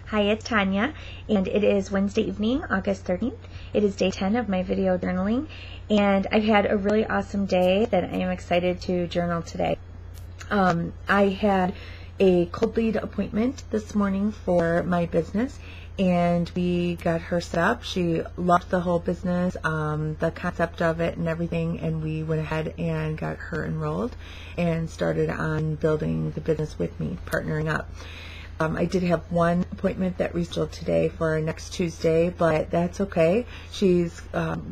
Hi, it's Tonya, and it is Wednesday evening, August 13th. It is day 10 of my video journaling, and I've had a really awesome day that I am excited to journal today. I had a cold lead appointment this morning for my business, and we got her set up. She loved the whole business, the concept of it and everything, and we went ahead and got her enrolled and started on building the business with me, partnering up. I did have one appointment that rescheduled today for next Tuesday, but that's okay. She's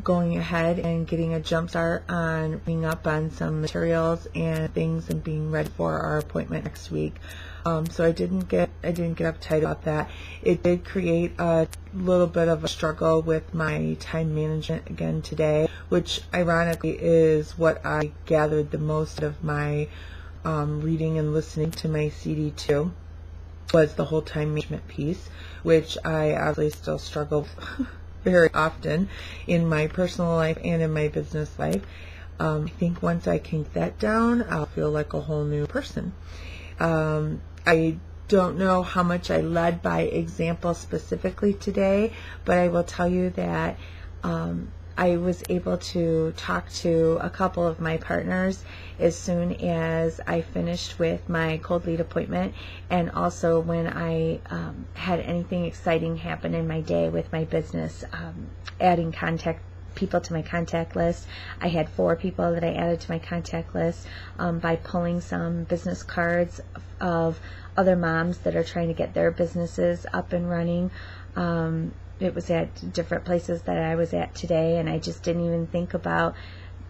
going ahead and getting a jump start on reading up on some materials and things and being ready for our appointment next week. So I didn't get uptight about that. It did create a little bit of a struggle with my time management again today, which ironically is what I gathered the most out of my reading and listening to my CD too. Was the whole time management piece, which I obviously still struggle with very often in my personal life and in my business life. I think once I can get that down, I'll feel like a whole new person. I don't know how much I led by example specifically today, but I will tell you that I was able to talk to a couple of my partners as soon as I finished with my cold lead appointment, and also when I had anything exciting happen in my day with my business, adding people to my contact list. I had 4 people that I added to my contact list by pulling some business cards of other moms that are trying to get their businesses up and running. It was at different places that I was at today, and I just didn't even think about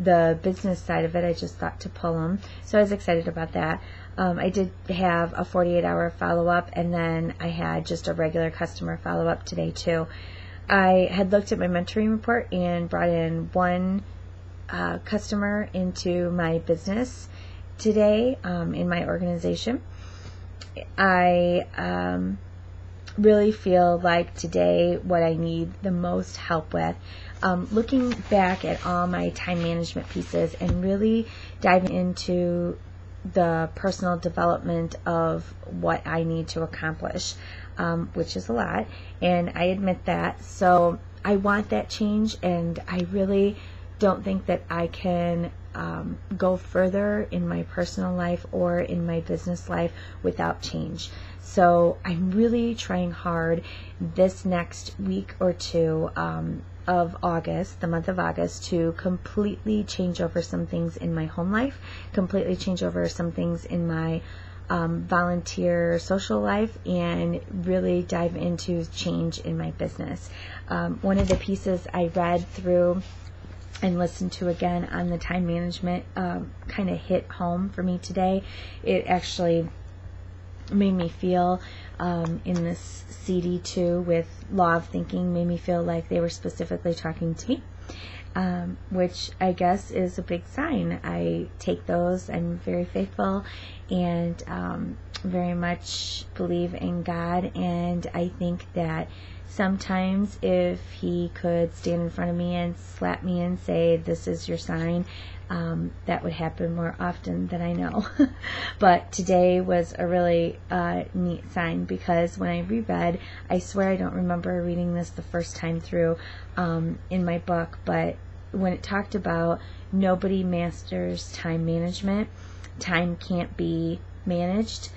the business side of it. I just thought to pull them. So I was excited about that. I did have a 48-hour follow-up, and then I had just a regular customer follow-up today too. I had looked at my mentoring report and brought in one customer into my business today in my organization. I really feel like today what I need the most help with, looking back at all my time management pieces and really diving into the personal development of what I need to accomplish, which is a lot, and I admit that. So I want that change, and I really don't think that I can go further in my personal life or in my business life without change. So I'm really trying hard this next week or two of August, the month of August, to completely change over some things in my home life, completely change over some things in my volunteer social life, and really dive into change in my business. One of the pieces I read through and listened to again on the time management kind of hit home for me today. It actually made me feel in this CD too with Law of Thinking, made me feel like they were specifically talking to me, which I guess is a big sign. I take those. I'm very faithful and very much believe in God, and I think that sometimes if He could stand in front of me and slap me and say, "This is your sign," that would happen more often than I know. But today was a really neat sign, because when I reread, I swear I don't remember reading this the first time through in my book, but when it talked about nobody masters time management, time can't be managed,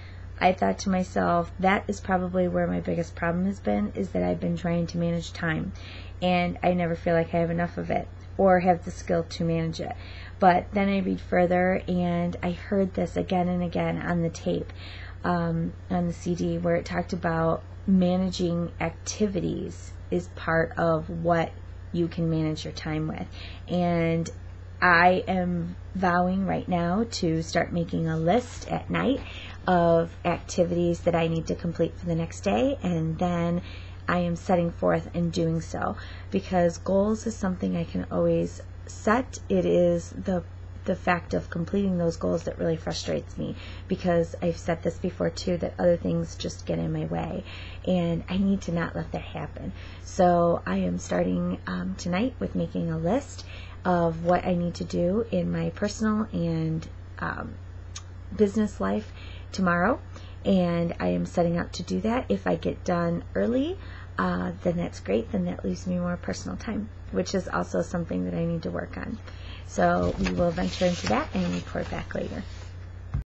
I thought to myself, that is probably where my biggest problem has been, is that I've been trying to manage time, and I never feel like I have enough of it or have the skill to manage it. But then I read further, and I heard this again and again on the tape, on the CD, where it talked about managing activities is part of what you can manage your time with. And I am vowing right now to start making a list at night of activities that I need to complete for the next day, and then I am setting forth and doing so, because goals is something I can always set. It is the fact of completing those goals that really frustrates me, because I've said this before too, that other things just get in my way, and I need to not let that happen. So I am starting tonight with making a list of what I need to do in my personal and business life tomorrow, and I am setting out to do that. If I get done early, then that's great. Then that leaves me more personal time, which is also something that I need to work on. So we will venture into that and report back later.